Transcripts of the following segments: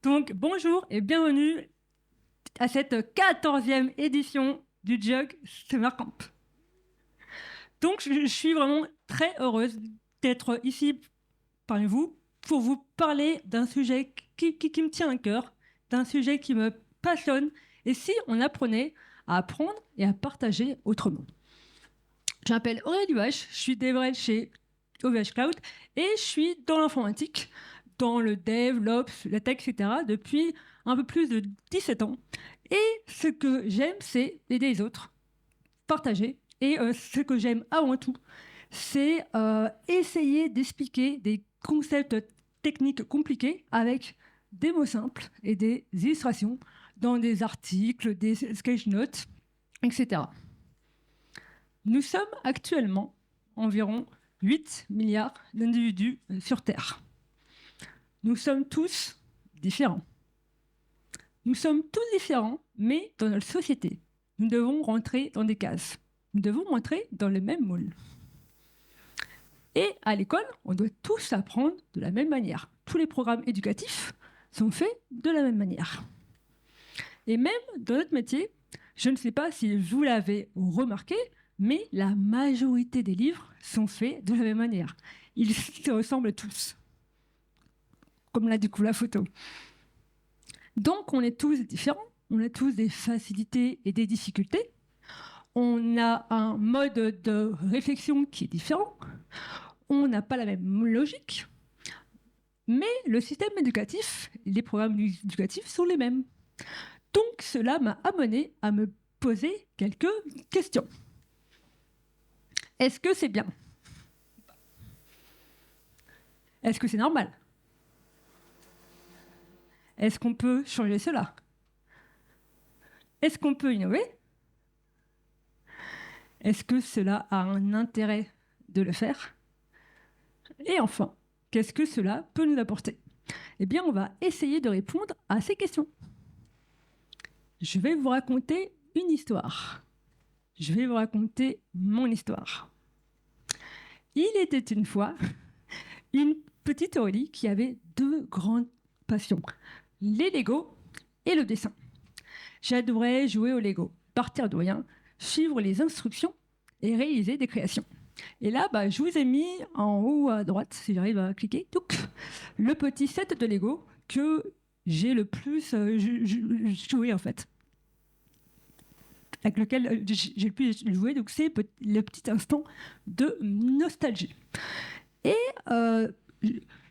Donc, bonjour et bienvenue à cette 14e édition du Jug Summer Camp. Donc, je suis vraiment très heureuse d'être ici parmi vous pour vous parler d'un sujet qui me tient à cœur, d'un sujet qui me passionne, et si on apprenait à apprendre et à partager autrement. Je m'appelle Aurélie Duhache, je suis DevRel chez OVH Cloud et je suis dans l'informatique, dans le dev, l'ops, la tech, etc. depuis un peu plus de 17 ans. Et ce que j'aime, c'est aider les autres, partager. Et ce que j'aime avant tout, c'est essayer d'expliquer des concepts techniques compliqués avec des mots simples et des illustrations dans des articles, des sketch notes, etc. Nous sommes actuellement environ 8 milliards d'individus sur Terre. Nous sommes tous différents. Nous sommes tous différents, mais dans notre société, nous devons rentrer dans des cases. Nous devons rentrer dans le même moule. Et à l'école, on doit tous apprendre de la même manière. Tous les programmes éducatifs sont faits de la même manière. Et même dans notre métier, je ne sais pas si vous l'avez remarqué, mais la majorité des livres sont faits de la même manière. Ils se ressemblent tous, comme l'a découvert la photo. Donc, on est tous différents, on a tous des facilités et des difficultés. On a un mode de réflexion qui est différent. On n'a pas la même logique. Mais le système éducatif, les programmes éducatifs sont les mêmes. Donc, cela m'a amené à me poser quelques questions. Est-ce que c'est bien? Est-ce que c'est normal? Est-ce qu'on peut changer cela? Est-ce qu'on peut innover? Est-ce que cela a un intérêt de le faire? Et enfin, qu'est-ce que cela peut nous apporter? Eh bien, on va essayer de répondre à ces questions. Je vais vous raconter une histoire. Je vais vous raconter mon histoire. Il était une fois une petite Aurélie qui avait deux grandes passions, les Lego et le dessin. J'adorais jouer au Lego, partir de rien, suivre les instructions et réaliser des créations. Et là, je vous ai mis en haut à droite, si j'arrive à cliquer, le petit set de Lego que j'ai le plus joué en fait, avec lequel j'ai le plus joué. Donc c'est le petit instant de nostalgie. Et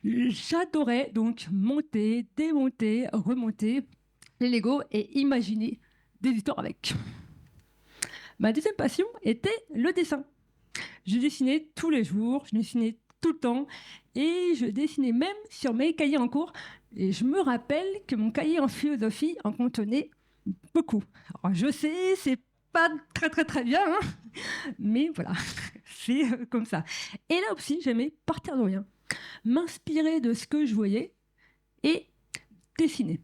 j'adorais donc monter, démonter, remonter les Lego et imaginer des histoires avec. Ma deuxième passion était le dessin. Je dessinais tous les jours, je dessinais tout le temps et je dessinais même sur mes cahiers en cours. Et je me rappelle que mon cahier en philosophie en contenait beaucoup. Alors je sais, c'est pas très très très bien, hein, mais voilà, c'est comme ça. Et là aussi, j'aimais partir de rien, m'inspirer de ce que je voyais et dessiner.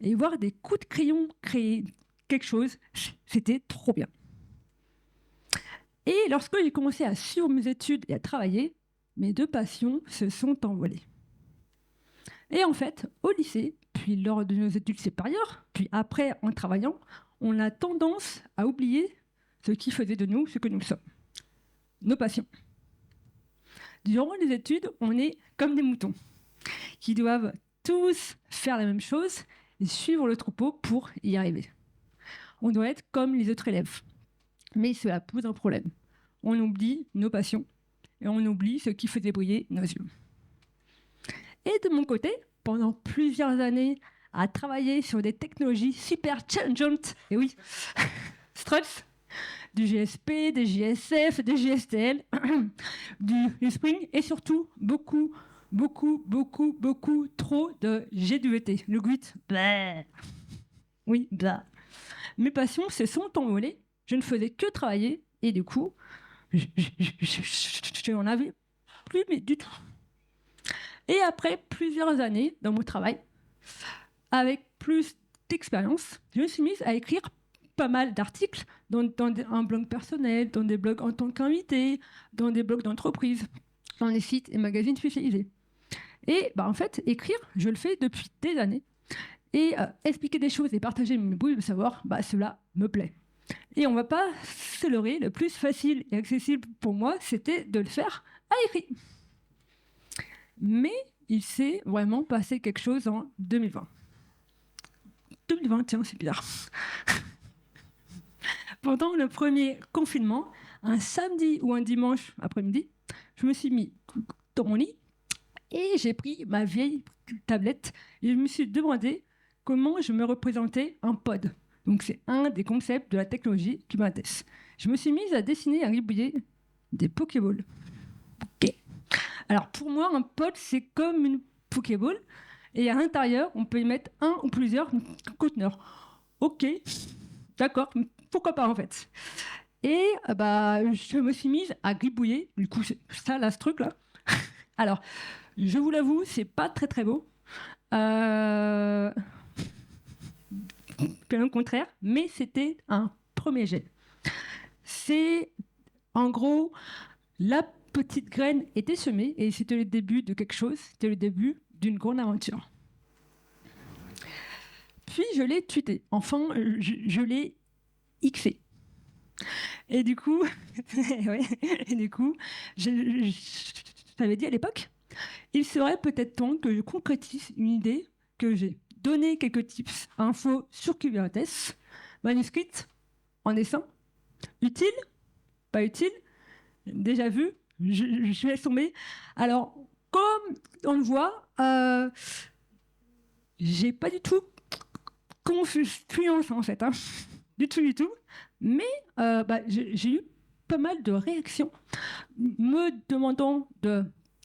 Et voir des coups de crayon créer quelque chose, c'était trop bien. Et lorsque j'ai commencé à suivre mes études et à travailler, mes deux passions se sont envolées. Et en fait, au lycée, puis lors de nos études supérieures, puis après en travaillant, on a tendance à oublier ce qui faisait de nous ce que nous sommes, nos passions. Durant les études, on est comme des moutons qui doivent tous faire la même chose et suivre le troupeau pour y arriver. On doit être comme les autres élèves. Mais cela pose un problème. On oublie nos passions et on oublie ce qui faisait briller nos yeux. Et de mon côté, pendant plusieurs années, à travailler sur des technologies super challengeantes, et oui, struts, du GSP, des JSF, des GSTL, du Spring, et surtout beaucoup trop de GWT, le GUIT. Blah. Oui, blah. Mes passions se sont envolées, je ne faisais que travailler, et du coup, je n'en avais plus mais du tout. Et après plusieurs années dans mon travail, avec plus d'expérience, je me suis mise à écrire pas mal d'articles dans un blog personnel, dans des blogs en tant qu'invité, dans des blogs d'entreprise, dans des sites et magazines spécialisés. Et en fait, écrire, je le fais depuis des années. Et expliquer des choses et partager mes bouts de savoir, cela me plaît. Et on ne va pas se leurrer, le plus facile et accessible pour moi, c'était de le faire à l'écrit. Mais il s'est vraiment passé quelque chose en 2020. 2020, tiens, c'est bizarre. Pendant le premier confinement, un samedi ou un dimanche après-midi, je me suis mis dans mon lit et j'ai pris ma vieille tablette et je me suis demandé comment je me représentais un pod. Donc c'est un des concepts de la technologie qui m'intéresse. Je me suis mise à dessiner et à gribouiller des Pokéballs. Ok. Alors pour moi, un pod, c'est comme une Pokéball et à l'intérieur, on peut y mettre un ou plusieurs conteneurs. Ok, d'accord, pourquoi pas en fait. Et je me suis mise à gribouiller, du coup, c'est ça, là, ce truc-là. Alors, je vous l'avoue, c'est pas très très beau. Bien au contraire, mais c'était un premier jet. C'est, en gros, la petite graine était semée et c'était le début de quelque chose, c'était le début d'une grande aventure. Puis je l'ai tweeté, enfin, je l'ai xé. Et du coup, je t'avais dit à l'époque, il serait peut-être temps que je concrétise une idée que j'ai donné quelques tips, infos sur Kubernetes, manuscrite, en dessin, utile, pas utile, déjà vu, je laisse tomber. Alors, comme on le voit, j'ai pas du tout confiance en fait, hein. Du tout. Mais j'ai eu pas mal de réactions me demandant de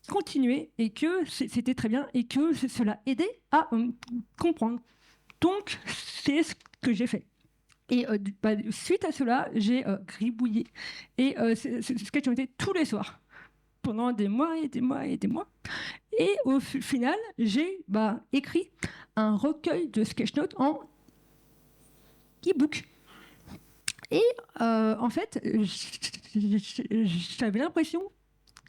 continuer et que c'était très bien et que cela aidait à comprendre. Donc, c'est ce que j'ai fait. Et suite à cela, j'ai gribouillé. Et c'est ce que j'ai fait tous les soirs, pendant des mois et des mois et des mois. Et au final, j'ai écrit un recueil de sketch notes en e-book. Et en fait, j'avais l'impression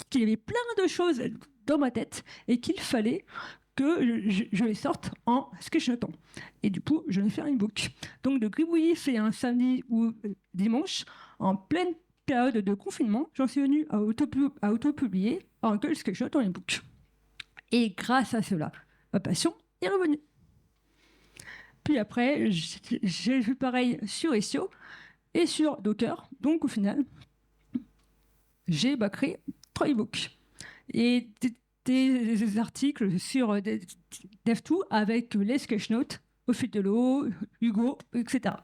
qu'il y avait plein de choses dans ma tête et qu'il fallait que je les sorte en sketchnotant. Et du coup, je vais faire un e-book. Donc, de gribouiller, c'est un samedi ou dimanche, en pleine période de confinement, j'en suis venue à auto-publier un recueil de sketchnotes en e-book. Et grâce à cela, ma passion est revenue. Puis après, j'ai vu pareil sur Istio et sur Docker. Donc, au final, j'ai créé 3 e-books. Et des articles sur DevTools avec les sketchnotes, au fil de l'eau, Hugo, etc.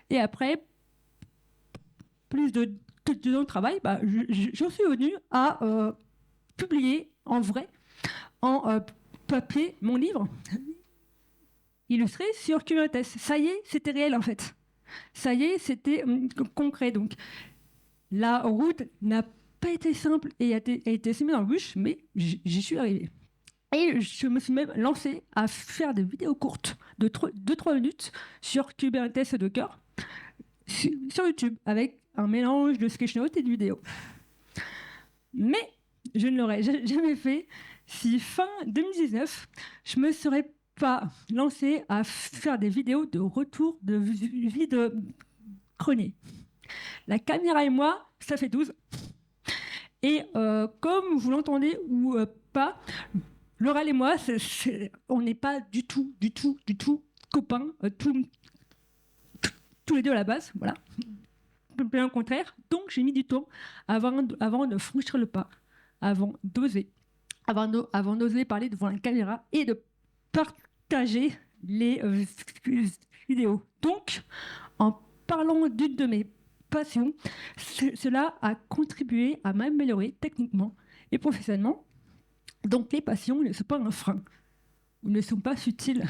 Et après, plus de travail, j'en suis venu à publier en vrai, en papier, mon livre illustré sur Kubernetes. Ça y est, c'était réel en fait. Ça y est, c'était concret. Donc, la route n'a pas été simple et a été semée dans la bûche, mais j'y suis arrivé. Et je me suis même lancé à faire des vidéos courtes de 2-3 minutes sur Kubernetes et Docker sur YouTube, avec un mélange de sketchnotes et de vidéos. Mais je ne l'aurais jamais fait si fin 2019, je ne me serais pas lancé à faire des vidéos de retour de vie de grenier. La caméra et moi, ça fait 12. Et comme vous l'entendez ou pas, Laurel et moi, on n'est pas du tout copains, tous les deux à la base, voilà. Bien au contraire. Donc j'ai mis du temps avant de franchir le pas, avant d'oser parler devant la caméra et de partager les vidéos. Donc, en parlant d'une de mes passions, cela a contribué à m'améliorer techniquement et professionnellement. Donc les passions ne sont pas un frein, ou ne sont pas futiles.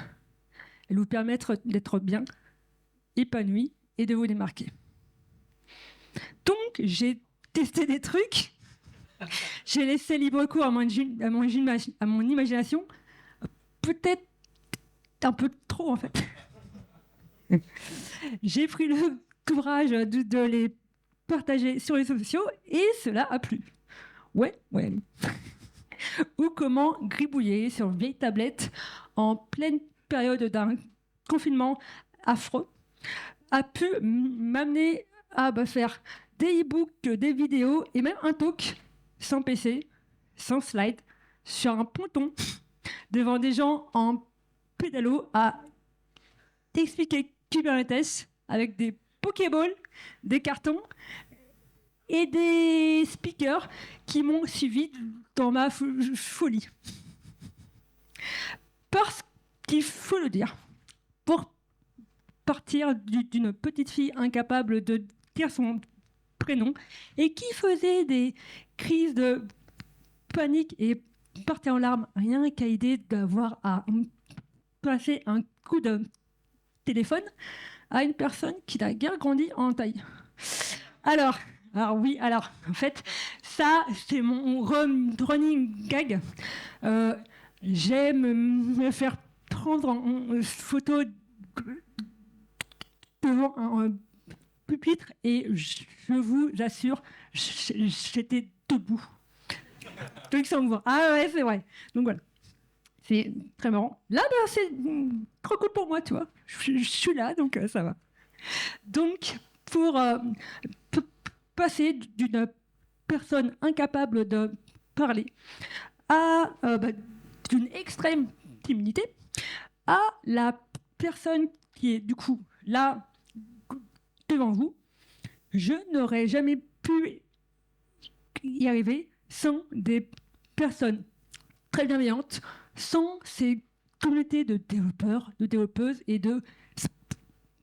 Elles vous permettent d'être bien, épanoui et de vous démarquer. Donc j'ai testé des trucs, j'ai laissé libre cours à mon imagination, peut-être un peu trop en fait. J'ai pris le courage de les partager sur les réseaux sociaux et cela a plu. Ouais. Ou comment gribouiller sur une vieille tablette en pleine période d'un confinement affreux, a pu m'amener à faire des e-books, des vidéos et même un talk sans PC, sans slide, sur un ponton, devant des gens en pédalo, à expliquer Kubernetes avec des Pokéballs, des cartons et des speakers qui m'ont suivi dans ma folie. Parce qu'il faut le dire, pour partir d'une petite fille incapable de dire son prénom et qui faisait des crises de panique et partait en larmes, rien qu'à l'idée d'avoir à passer un coup de téléphone à une personne qui n'a guère grandi en taille. Alors oui, en fait, ça, c'est mon running gag. J'aime me faire prendre en photo devant un pupitre et je vous assure, j'étais debout. Donc, ah ouais, c'est vrai. Donc voilà. C'est très marrant. Là, c'est trop cool pour moi, tu vois. Je suis là, donc ça va. Donc, pour passer d'une personne incapable de parler à d'une extrême timidité à la personne qui est du coup là devant vous, je n'aurais jamais pu y arriver sans des personnes très bienveillantes, sans ces communautés de développeurs, de développeuses et de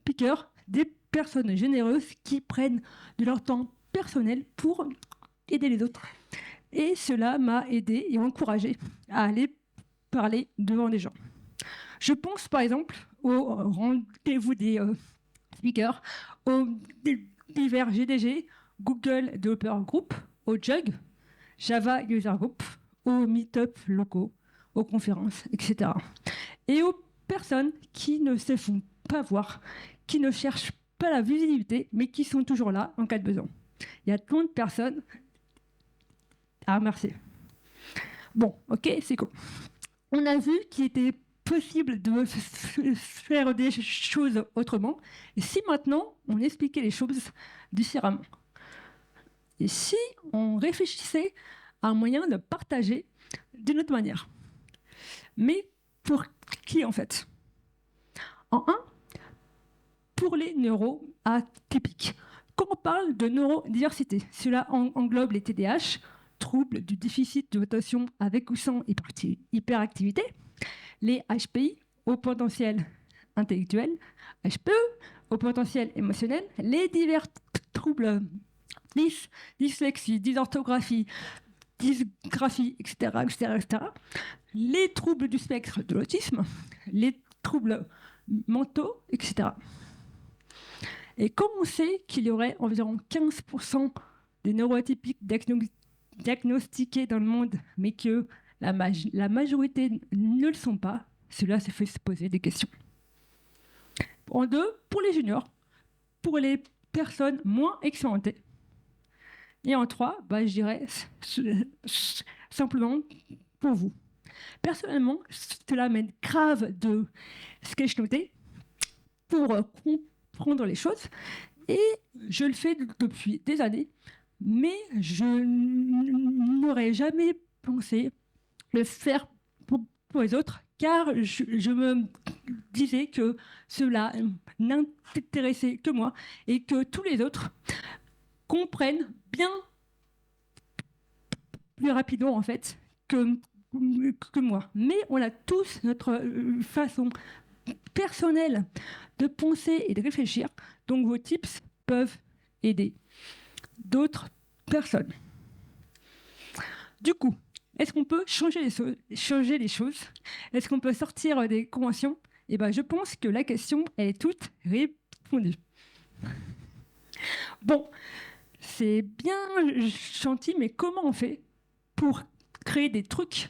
speakers, des personnes généreuses qui prennent de leur temps personnel pour aider les autres. Et cela m'a aidé et encouragé à aller parler devant des gens. Je pense par exemple au rendez-vous des speakers, aux divers GDG, Google Developer Group, au JUG, Java User Group, aux meet-up locaux, aux conférences, etc. Et aux personnes qui ne se font pas voir, qui ne cherchent pas la visibilité, mais qui sont toujours là en cas de besoin. Il y a tant de personnes à remercier. Bon, ok, c'est cool. On a vu qu'il était possible de faire des choses autrement. Et si maintenant, on expliquait les choses différemment? Et si on réfléchissait à un moyen de partager d'une autre manière? Mais pour qui, en fait? En un, pour les neuroatypiques. Quand on parle de neurodiversité, cela englobe les TDAH, troubles du déficit de attention avec ou sans hyperactivité, les HPI, au potentiel intellectuel, HPE, au potentiel émotionnel, les divers troubles dyslexie, dysorthographie, dysgraphie, etc., les troubles du spectre de l'autisme, les troubles mentaux, etc. Et comme on sait qu'il y aurait environ 15% des neuroatypiques diagnostiqués dans le monde, mais que la majorité ne le sont pas, cela se fait se poser des questions. En deux, pour les juniors, pour les personnes moins expérimentées. Et en trois, je dirais simplement pour vous. Personnellement, cela m'aide grave de sketchnoter pour comprendre les choses. Et je le fais depuis des années, mais je n'aurais jamais pensé le faire pour les autres, car je me disais que cela n'intéressait que moi et que tous les autres comprennent bien plus rapidement en fait que moi. Mais on a tous notre façon personnelle de penser et de réfléchir, donc vos tips peuvent aider d'autres personnes. Du coup, est-ce qu'on peut changer les choses? Est-ce qu'on peut sortir des conventions? Eh bien, je pense que la question, elle est toute répondue. Bon, c'est bien gentil, mais comment on fait pour créer des trucs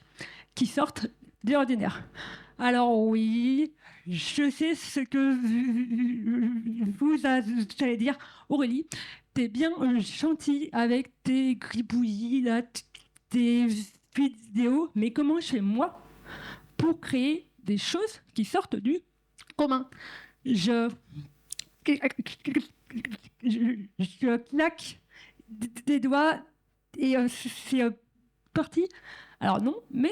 qui sortent de l'ordinaire? Alors oui, je sais ce que vous allez dire. Aurélie, t'es bien gentille avec tes gribouillis, là, tes vidéos, mais comment je fais moi pour créer des choses qui sortent du commun. Je claque des doigts et c'est parti. Alors non, mais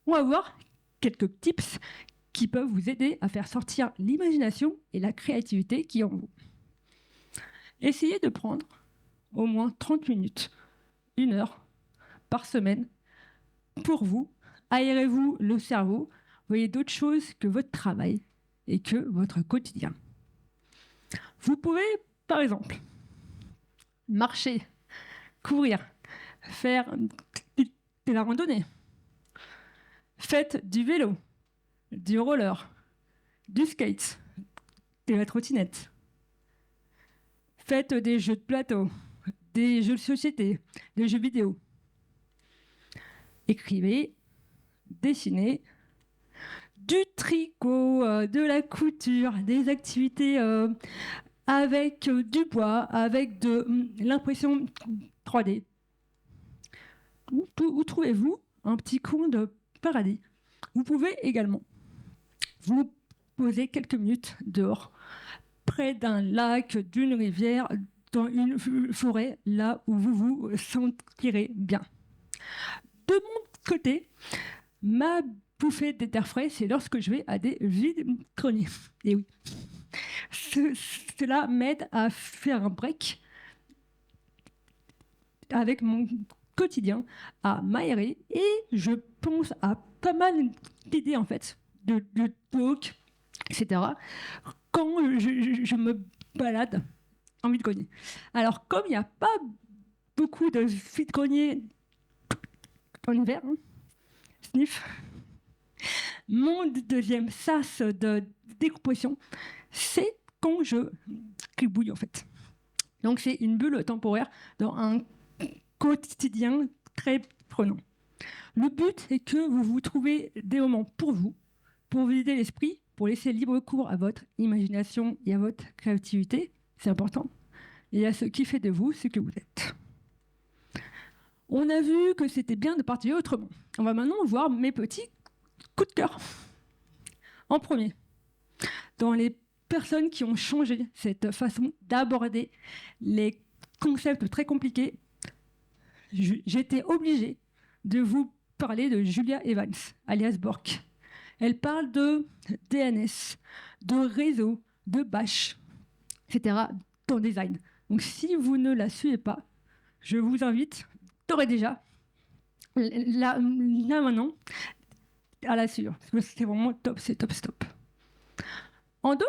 on va voir quelques tips qui peuvent vous aider à faire sortir l'imagination et la créativité qui est en vous. Essayez de prendre au moins 30 minutes, 1 heure par semaine pour vous. Aérez-vous le cerveau. Voyez d'autres choses que votre travail et que votre quotidien. Vous pouvez, par exemple, marcher, courir, faire de la randonnée. Faites du vélo, du roller, du skate, de la trottinette. Faites des jeux de plateau, des jeux de société, des jeux vidéo. Écrivez, dessinez, du tricot, de la couture, des activités avec du bois, avec de l'impression 3D. Où trouvez-vous un petit coin de paradis? Vous pouvez également vous poser quelques minutes dehors, près d'un lac, d'une rivière, dans une forêt, là où vous vous sentirez bien. De mon côté, ma bouffée d'air frais, c'est lorsque je vais à des vide-greniers. Et oui, cela m'aide à faire un break avec mon quotidien, à m'aérer, et je pense à pas mal d'idées en fait, de talk, etc. Quand je me balade en vide-grenier. Alors comme il n'y a pas beaucoup de vide-greniers en hiver, sniff, mon deuxième sas de décompression, c'est quand je cribouille en fait. Donc c'est une bulle temporaire dans un quotidien très prenant. Le but est que vous vous trouvez des moments pour vous, pour vider l'esprit, pour laisser libre cours à votre imagination et à votre créativité, c'est important, et à ce qui fait de vous ce que vous êtes. On a vu que c'était bien de partir autrement. On va maintenant voir mes petits coups de cœur. En premier, dans les personnes qui ont changé cette façon d'aborder les concepts très compliqués, j'étais obligée de vous parler de Julia Evans, alias Bork. Elle parle de DNS, de réseau, de bash, etc. dans le design. Donc si vous ne la suivez pas, je vous invite, d'ores et déjà, là maintenant, à la suivre. C'est vraiment top, c'est top, stop. En deux,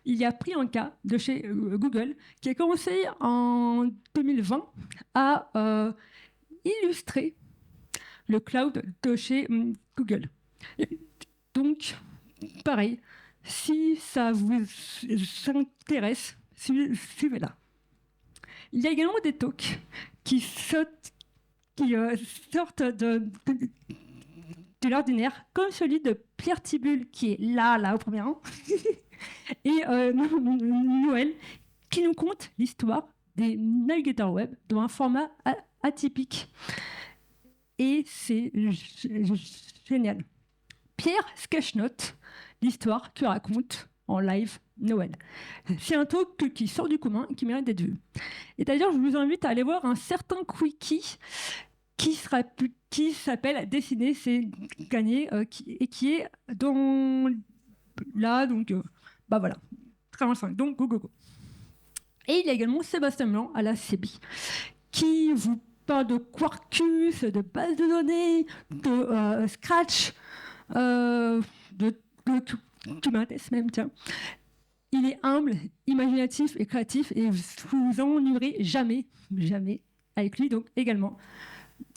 il y a Priyanka de chez Google qui a commencé en 2020 à illustrer le cloud de chez Google. Donc, pareil, si ça vous intéresse, suivez-la. Il y a également des talks qui sortent de l'ordinaire, comme celui de Pierre Thibulle, qui est là, au premier rang, et Noël, qui nous conte l'histoire des navigateurs web dans un format atypique. Et c'est génial. Pierre Sketchnote, l'histoire que raconte en live Noël. C'est un talk qui sort du commun et qui mérite d'être vu. Et d'ailleurs, je vous invite à aller voir un certain quickie qui s'appelle Dessiner, c'est gagner, et qui est dans là, donc voilà, très bien, donc go. Et il y a également Sébastien Blanc à la CB qui vous parle de Quarkus, de base de données, de Scratch, de Kubernetes même, tiens. Il est humble, imaginatif et créatif et vous vous ennuierez jamais avec lui, donc également,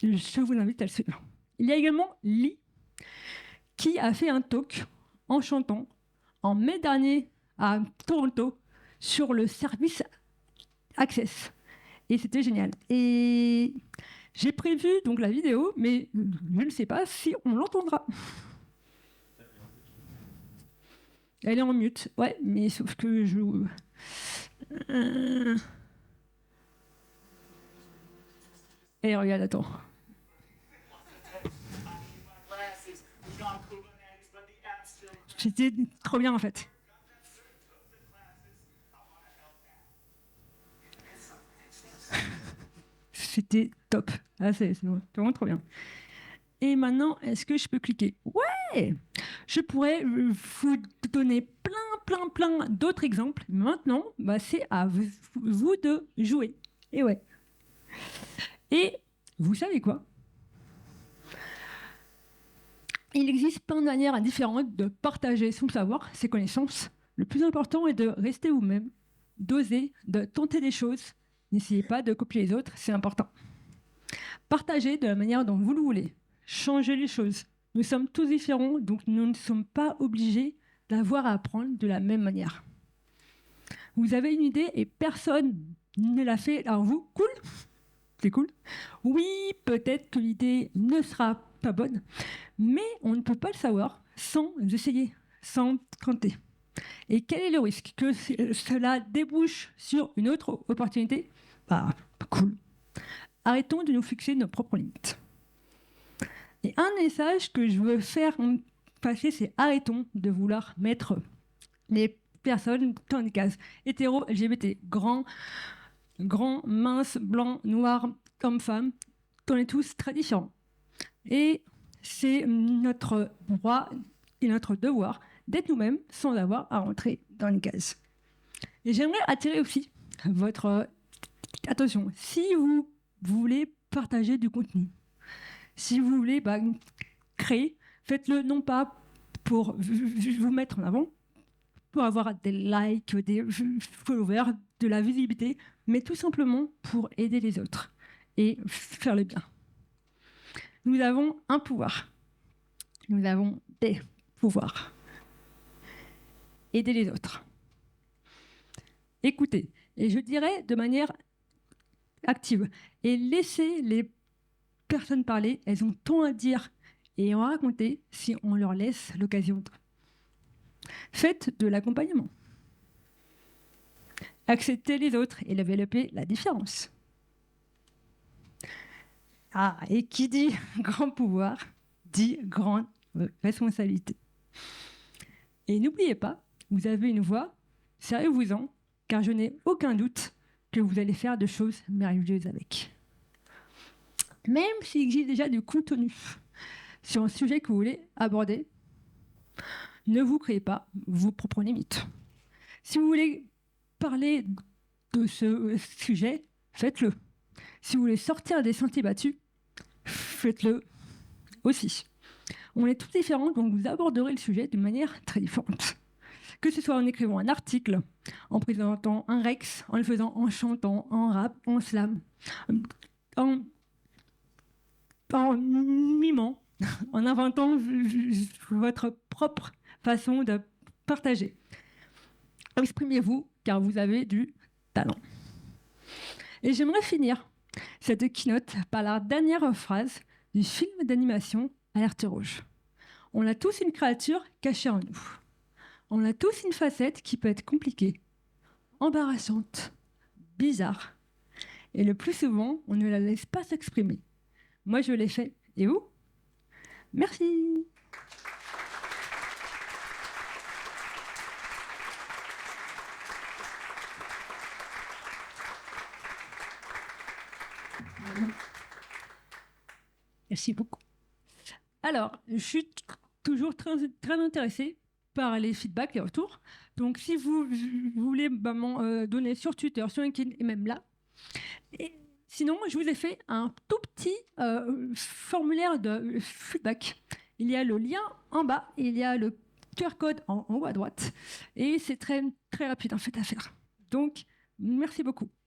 je vous invite à le suivre. Il y a également Lee qui a fait un talk en chantant en mai dernier à Toronto sur le service Access. Et c'était génial. Et j'ai prévu donc la vidéo, mais je ne sais pas si on l'entendra. Elle est en mute, ouais, mais sauf que je... Et regarde, attends. C'était trop bien en fait. C'était top. Ah, c'est vraiment trop bien. Et maintenant, est-ce que je peux cliquer? Ouais! Je pourrais vous donner plein d'autres exemples. Maintenant, bah, c'est à vous de jouer. Et ouais. Et vous savez quoi? Il existe plein de manières différentes de partager son savoir, ses connaissances. Le plus important est de rester vous-même, d'oser, de tenter des choses. N'essayez pas de copier les autres, c'est important. Partagez de la manière dont vous le voulez. Changez les choses. Nous sommes tous différents, donc nous ne sommes pas obligés d'avoir à apprendre de la même manière. Vous avez une idée et personne ne l'a fait, alors vous, cool? C'est cool. Oui, peut-être que l'idée ne sera pas bonne, mais on ne peut pas le savoir sans essayer, sans tenter. Et quel est le risque? Que cela débouche sur une autre opportunité? Bah, cool. Arrêtons de nous fixer nos propres limites. Et un message que je veux faire passer, c'est arrêtons de vouloir mettre les personnes dans des cases. Hétéro, LGBT, grand, mince, blanc, noir, homme, femme. On est tous très différents. Et c'est notre droit et notre devoir d'être nous-mêmes sans avoir à rentrer dans les cases. Et j'aimerais attirer aussi votre attention. Si vous voulez partager du contenu, si vous voulez créer, faites-le non pas pour vous mettre en avant, pour avoir des likes, des followers, de la visibilité, mais tout simplement pour aider les autres et faire le bien. Nous avons un pouvoir. Nous avons des pouvoirs. Aider les autres. Écoutez, et je dirais de manière active, et laissez les personnes parler, elles ont tant à dire et en raconter si on leur laisse l'occasion. Faites de l'accompagnement. Acceptez les autres et développez la différence. Ah, et qui dit grand pouvoir, dit grande responsabilité. Et n'oubliez pas, vous avez une voix, servez-vous-en, car je n'ai aucun doute que vous allez faire de choses merveilleuses avec. Même s'il existe déjà du contenu sur un sujet que vous voulez aborder, ne vous créez pas vos propres limites. Si vous voulez parler de ce sujet, faites-le. Si vous voulez sortir des sentiers battus, faites-le aussi. On est tous différents, donc vous aborderez le sujet d'une manière très différente. Que ce soit en écrivant un article, en présentant un Rex, en le faisant en chantant, en rap, en slam, en mimant, en inventant votre propre façon de partager. Exprimez-vous, car vous avez du talent. Et j'aimerais finir cette keynote par la dernière phrase du film d'animation Alerte Rouge. On a tous une créature cachée en nous. On a tous une facette qui peut être compliquée, embarrassante, bizarre. Et le plus souvent, on ne la laisse pas s'exprimer. Moi, je l'ai fait. Et vous? Merci. Merci beaucoup. Alors, je suis toujours très intéressée par les feedbacks, les retours. Donc, si vous voulez m'en donner sur Twitter, sur LinkedIn et même là. Et sinon, je vous ai fait un tout petit formulaire de feedback. Il y a le lien en bas, et il y a le QR code en haut à droite. Et c'est très, très rapide en fait à faire. Donc, merci beaucoup.